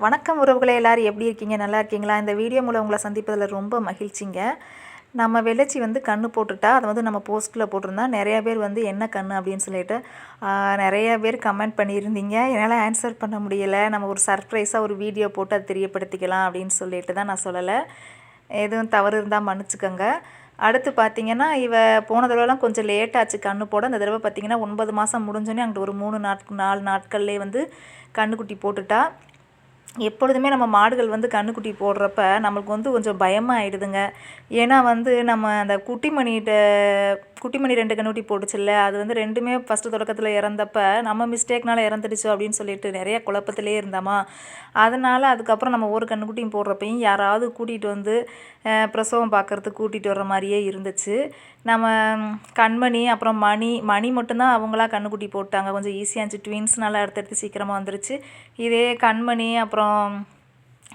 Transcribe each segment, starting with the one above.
வணக்கம் உறவுகளே, எல்லாரும் எப்படி இருக்கீங்க? நல்லா இருக்கீங்களா? இந்த வீடியோ மூலம் உங்களை சந்திப்பதில் ரொம்ப மகிழ்ச்சிங்க. நம்ம வெள்ளச்சி கன்று போட்டுட்டா அதை நம்ம போஸ்ட்டில் போட்டிருந்தா நிறையா பேர் என்ன கன்று அப்படின்னு சொல்லிட்டு நிறைய பேர் கமெண்ட் பண்ணியிருந்தீங்க. என்னால் ஆன்சர் பண்ண முடியலை. நம்ம ஒரு சர்ப்ரைஸாக ஒரு வீடியோ போட்டு அதை தெரியப்படுத்திக்கலாம் அப்படின்னு சொல்லிட்டு தான் நான் சொல்லலை. எதுவும் தவறு இருந்தால் மன்னிச்சுக்கோங்க. அடுத்து பார்த்திங்கன்னா, போன தடவைலாம் கொஞ்சம் லேட்டாச்சு கன்று போட. இந்த தடவை பார்த்திங்கன்னா 9 மாதம் முடிஞ்சோன்னே அங்கிட்டு ஒரு 4 நாட்கள்லேயே கன்றுக்குட்டி போட்டுட்டா. எப்பொழுதுமே நம்ம மாடுகள் கன்றுக்குட்டி போடுறப்ப நம்மளுக்கு கொஞ்சம் பயமாக ஆகிடுதுங்க. ஏன்னா நம்ம அந்த குட்டிமணி 2 கன்றுக்குட்டி போட்டுச்சுல்ல, அது ரெண்டுமே ஃபஸ்ட்டு தொடக்கத்தில் இறந்தப்ப நம்ம மிஸ்டேக்னால் இறந்துடுச்சோ அப்படின்னு சொல்லிட்டு நிறைய குழப்பத்திலே இருந்தோமா. அதனால் அதுக்கப்புறம் நம்ம ஒரு கன்றுக்குட்டியும் போடுறப்பையும் யாராவது கூட்டிகிட்டு பிரசவம் பார்க்குறதுக்கு கூட்டிகிட்டு வர்ற மாதிரியே இருந்துச்சு. நம்ம கண்மணி அப்புறம் மணி மட்டும்தான் அவங்களா கன்றுக்குட்டி போட்டாங்க. கொஞ்சம் ஈஸியாக இருந்துச்சு. ட்வின்ஸ்னால அடுத்தடுத்து சீக்கிரமாக வந்துருச்சு. இதே கண்மணி அப்புறம்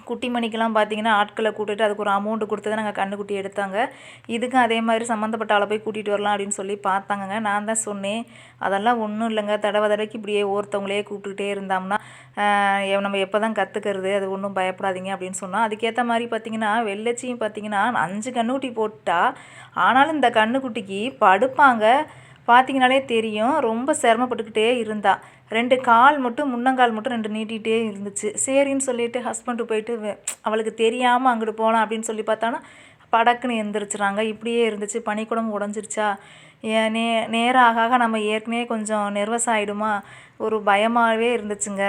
குட்டிமணிக்கெல்லாம் பார்த்திங்கன்னா ஆட்களை கூட்டிட்டு அதுக்கு ஒரு அமௌண்ட்டு கொடுத்து தான் நாங்கள் கன்றுக்குட்டி எடுத்தாங்க. இதுக்கும் அதே மாதிரி சம்மந்தப்பட்ட ஆளை போய் கூட்டிகிட்டு வரலாம் அப்படின்னு சொல்லி பார்த்தாங்கங்க. நான் தான் சொன்னேன், அதெல்லாம் ஒன்றும் இல்லைங்க, தடவைக்கு இப்படியே ஒருத்தவங்களே கூப்பிட்டுக்கிட்டே இருந்தோம்னா நம்ம எப்போ தான் கற்றுக்கிறது, அது ஒன்றும் பயப்படாதீங்க அப்படின்னு சொன்னால். அதுக்கேற்ற மாதிரி பார்த்திங்கன்னா வெள்ளச்சியும் பார்த்திங்கன்னா 5 கன்றுக்குட்டி போட்டால் ஆனாலும் இந்த கன்றுக்குட்டிக்கு படுப்பாங்க பார்த்திங்கனாலே தெரியும். ரொம்ப சிரமப்பட்டுக்கிட்டே இருந்தா. 2 கால் மட்டும் முன்னங்கால் மட்டும் 2 நீட்டிகிட்டே இருந்துச்சு. சரின்னு சொல்லிட்டு ஹஸ்பண்டு போயிட்டு அவளுக்கு தெரியாமல் அங்கிட்டு போகலாம் அப்படின்னு சொல்லி பார்த்தானா படக்குன்னு எந்திரிச்சிறாங்க. இப்படியே இருந்துச்சு. பனிக்கூடம் உடஞ்சிருச்சா, நேரம் ஆக நம்ம ஏற்கனவே கொஞ்சம் நெர்வஸ் ஆகிடுமா, ஒரு பயமாகவே இருந்துச்சுங்க.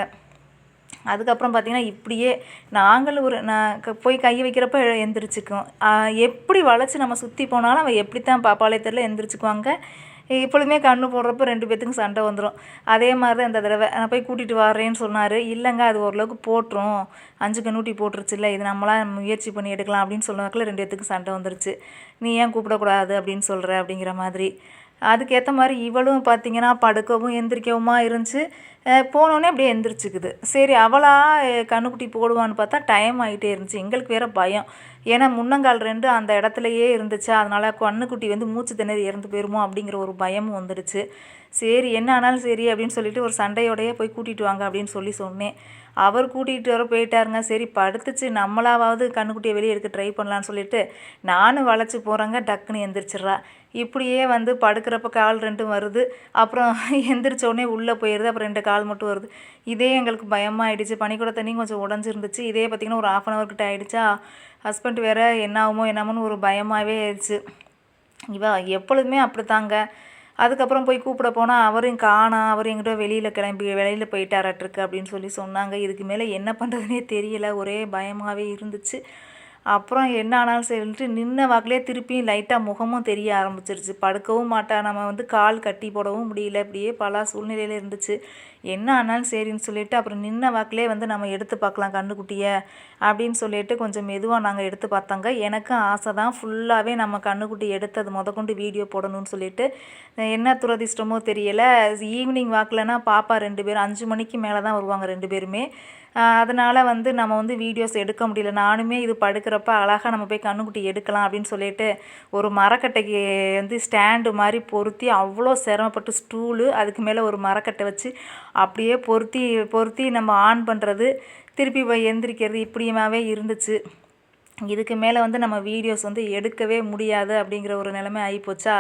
அதுக்கப்புறம் பார்த்திங்கன்னா இப்படியே நாங்களும் நான் போய் கை வைக்கிறப்ப எந்திரிச்சிக்கும். எப்படி வளைச்சி நம்ம சுற்றி போனாலும் அவள் எப்படித்தான் பாப்பாலே தெரியல எந்திரிச்சுக்குவாங்க. எப்பொழுதுமே கன்று போடுறப்ப 2 பேத்துக்கும் சண்டை வந்துடும். அதே மாதிரி தான் இந்த தடவை நான் போய் கூட்டிகிட்டு வரேன்னு சொன்னார். இல்லைங்க, அது ஓரளவுக்கு போட்டுரும், 5 கன்றுக்குட்டி போட்டுருச்சுல்ல, இது நம்மளாம் முயற்சி பண்ணி எடுக்கலாம் அப்படின்னு சொன்னதுக்குள்ள 2 பேத்துக்கும் சண்டை வந்துருச்சு. நீ ஏன் கூப்பிடக்கூடாது அப்படின்னு சொல்கிற அப்படிங்கிற மாதிரி. அதுக்கேற்ற மாதிரி இவளும் பார்த்திங்கன்னா படுக்கவும் எந்திரிக்கவுமா இருந்துச்சு. போனோடனே அப்படியே எந்திரிச்சிக்குது. சரி அவளா கன்றுக்குட்டி போடுவான்னு பார்த்தா டைம் ஆகிட்டே இருந்துச்சு. எங்களுக்கு வேறு பயம். ஏன்னா முன்னங்கால் 2 அந்த இடத்துலையே இருந்துச்சு. அதனால் கன்றுக்குட்டி மூச்சு திணறி இறந்து போயிருமோ அப்படிங்கிற ஒரு பயமும் வந்துடுச்சு. சரி என்ன ஆனாலும் சரி அப்படின்னு சொல்லிட்டு ஒரு சண்டையோடையே போய் கூட்டிகிட்டு வாங்க அப்படின்னு சொன்னேன். அவர் கூட்டிகிட்டு வர போயிட்டாருங்க. சரி படுத்துச்சு, நம்மளாவது கன்றுக்குட்டியை வெளியே எடுக்க ட்ரை பண்ணலான்னு சொல்லிட்டு நானும் வளைச்சி போகிறேங்க. டக்குன்னு எந்திரிச்சிட்றா. இப்படியே படுக்கிறப்ப கால் 2ம் வருது, அப்புறம் எந்திரிச்சோடனே உள்ளே போயிடுது, அப்புறம் 2 கால் மட்டும் வருது. இதே எங்களுக்கு பயமாகிடுச்சு. பனிக்கூட தண்ணியும் கொஞ்சம் உடஞ்சிருந்துச்சு. இதே பார்த்திங்கன்னா ஒரு 1/2 hour கிட்ட ஆகிடுச்சா. ஹஸ்பண்ட் வேறு என்னாகுமோன்னு ஒரு பயமாகவே ஆயிடுச்சு. எப்பொழுதுமே அப்படித்தாங்க. அதுக்கப்புறம் போய் கூப்பிட போனால் அவரையும் காணோம். அவர் எங்கிட்ட வெளியில் போயிட்டாராட்டிருக்கு அப்படின்னு சொன்னாங்க. இதுக்கு மேலே என்ன பண்ணுறதுனே தெரியல. ஒரே பயமாகவே இருந்துச்சு. அப்புறம் என்ன ஆனாலும் சரின்ட்டு நின்ன வாக்கிலே திருப்பியும் லைட்டாக முகமும் தெரிய ஆரம்பிச்சிருச்சு. படுக்கவும் மாட்டா, நம்ம கால் கட்டி போடவும் முடியல. இப்படியே பல சூழ்நிலையில் இருந்துச்சு. என்ன ஆனாலும் சரின்னு சொல்லிவிட்டு அப்புறம் நின்ன வாக்கிலே நம்ம எடுத்து பார்க்கலாம் கன்றுக்குட்டியை அப்படின்னு சொல்லிட்டு கொஞ்சம் மெதுவாக நாங்கள் எடுத்து பார்த்தாங்க. எனக்கும் ஆசை தான் ஃபுல்லாகவே நம்ம கன்றுக்குட்டி எடுத்தது முதற்கொண்டு வீடியோ போடணும்னு சொல்லிட்டு. என்ன துரதிஷ்டமோ தெரியலை, ஈவினிங் வாக்கில்னா பாப்பா 2 பேரும் 5 மணிக்கு மேலே தான் வருவாங்க 2 பேருமே. அதனால் நம்ம வீடியோஸ் எடுக்க முடியல. நானுமே இது படுக்கிறப்ப அழகாக நம்ம போய் கன்றுக்குட்டி எடுக்கலாம் அப்படின்னு சொல்லிட்டு ஒரு மரக்கட்டைக்கு ஸ்டாண்டு மாதிரி பொருத்தி அவ்வளோ சிரமப்பட்டு ஸ்டூலு அதுக்கு மேலே ஒரு மரக்கட்டை வச்சு அப்படியே பொருத்தி நம்ம ஆன் பண்ணுறது, திருப்பி போய் எந்திரிக்கிறது இப்படியுமாவே இருந்துச்சு. இதுக்கு மேலே நம்ம வீடியோஸ் எடுக்கவே முடியாது அப்படிங்கிற ஒரு நிலைமை ஆகிப்போச்சா.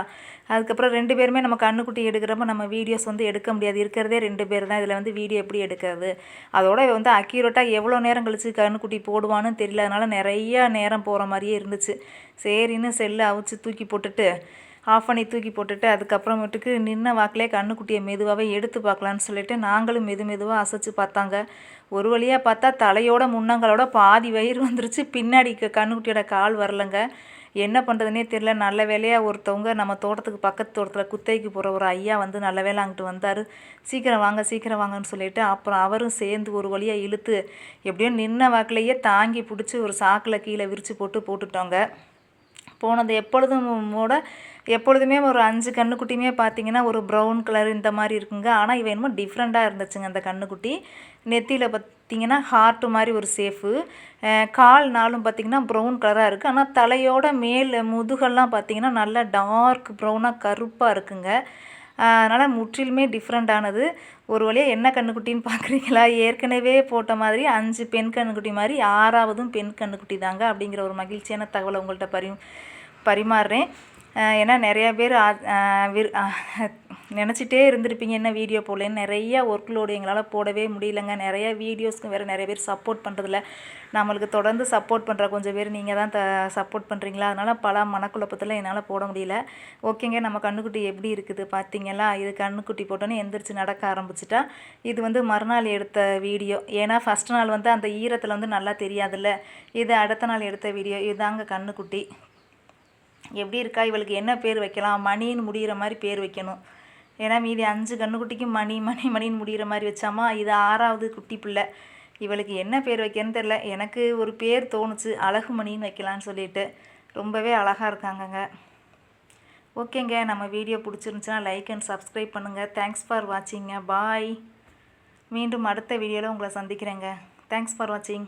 அதுக்கப்புறம் 2 பேருமே நம்ம கன்றுக்குட்டி எடுக்கிறப்ப நம்ம வீடியோஸ் எடுக்க முடியாது. இருக்கிறதே 2 பேர் தான். இதில் வீடியோ எப்படி எடுக்கிறது, அதோட அக்யூரேட்டாக எவ்வளோ நேரம் கழித்து கன்றுக்குட்டி போடுவான்னு தெரியல. அதனால் நிறையா நேரம் போகிற மாதிரியே இருந்துச்சு. சரின்னு செல்லை அவிச்சு தூக்கி போட்டுட்டு ஆஃப் பண்ணி தூக்கி போட்டுட்டு அதுக்கப்புறமேட்டுக்கு நின்ன வாக்கிலே கன்றுக்குட்டியை மெதுவாகவே எடுத்து பார்க்கலான்னு சொல்லிட்டு நாங்களும் மெதுவாக அசைச்சு பார்த்தாங்க. ஒரு வழியாக பார்த்தா தலையோட முன்னங்களோட பாதி வயிறு வந்துருச்சு. பின்னாடி கன்றுக்குட்டியோட கால் வரலைங்க. என்ன பண்ணுறதுனே தெரியல. நல்ல வேலையாக ஒருத்தவங்க நம்ம தோட்டத்துக்கு பக்கத்து தோட்டத்தில் குத்தைக்கு போகிற ஒரு ஐயா நல்ல வேலை அங்கிட்டு வந்தார். சீக்கிரம் வாங்கன்னு சொல்லிட்டு அப்புறம் அவரும் சேர்ந்து ஒரு வழியாக இழுத்து எப்படியோ நின்ன வாக்கிலேயே தாங்கி பிடிச்சி ஒரு சாக்கில் கீழே விரித்து போட்டுட்டோங்க. போனது எப்பொழுதுமே ஒரு 5 கன்றுக்குட்டியுமே பார்த்திங்கன்னா ஒரு ப்ரௌன் கலர் இந்த மாதிரி இருக்குங்க. ஆனால் என்னமோ டிஃப்ரெண்ட்டாக இருந்துச்சுங்க அந்த கன்றுக்குட்டி. நெத்தியில் பார்த்திங்கன்னா ஹார்ட்டு மாதிரி ஒரு சேஃபு, கால் நாளும் பார்த்திங்கன்னா ப்ரௌன் கலராக இருக்குது. ஆனால் தலையோட முதுகெல்லாம் பார்த்திங்கன்னா நல்லா டார்க் ப்ரௌனாக கருப்பாக இருக்குங்க. அதனால் முற்றிலுமே டிஃப்ரெண்ட்டானது. ஒரு வழியாக என்ன கன்றுக்குட்டின்னு பார்க்குறீங்களா? ஏற்கனவே போட்ட மாதிரி 5 பெண் கன்றுக்குட்டி மாதிரி 6வதும் பெண் கன்றுக்குட்டி தாங்க அப்படிங்கிற ஒரு மகிழ்ச்சியான தகவலை உங்கள்கிட்ட பரிமாறுறேன். ஏன்னா நிறையா பேர் நினச்சிட்டே இருந்திருப்பீங்க என்ன வீடியோ போடலன்னு. நிறைய ஒர்க் லோடு எங்களால் போடவே முடியலங்க. நிறைய வீடியோஸ்க்கு வேறு நிறைய பேர் சப்போர்ட் பண்ணுறதில்ல. நம்மளுக்கு தொடர்ந்து சப்போர்ட் பண்ணுற கொஞ்சம் பேர் நீங்கள் தான் சப்போர்ட் பண்ணுறீங்களா, அதனால் பல மனக்குழப்பத்தில் என்னால் போட முடியல. ஓகேங்க, நம்ம கன்றுக்குட்டி எப்படி இருக்குது பார்த்தீங்களா? இது கன்றுக்குட்டி போட்டோன்னே எந்திரிச்சு நடக்க ஆரம்பிச்சிட்டா. இது வந்து மறுநாள் எடுத்த வீடியோ. ஏன்னா ஃபஸ்ட் நாள் வந்து அந்த ஈரத்தில் வந்து நல்லா தெரியாதுல்ல. இது அடுத்த நாள் எடுத்த வீடியோ. இதுதாங்க கன்றுக்குட்டி. எப்படி இருக்கா? இவளுக்கு என்ன பேர் வைக்கலாம்? மணின்னு முடிகிற மாதிரி பேர் வைக்கணும். ஏன்னா மீதி 5 கன்றுக்குட்டிக்கும் மணின்னு முடிகிற மாதிரி வச்சாமா. இது 6வது குட்டி பிள்ளை. இவளுக்கு என்ன பேர் வைக்கன்னு தெரில. எனக்கு ஒரு பேர் தோணுச்சு, அழகுமணின்னு வைக்கலான்னு சொல்லிட்டு. ரொம்பவே அழகாக இருக்காங்கங்க. ஓகேங்க, நம்ம வீடியோ பிடிச்சிருந்துச்சுன்னா லைக் அண்ட் சப்ஸ்கிரைப் பண்ணுங்கள். Thanks for வாட்சிங்க. பாய். மீண்டும் அடுத்த வீடியோவில் உங்களை சந்திக்கிறேங்க. தேங்க்ஸ் ஃபார் வாட்சிங்.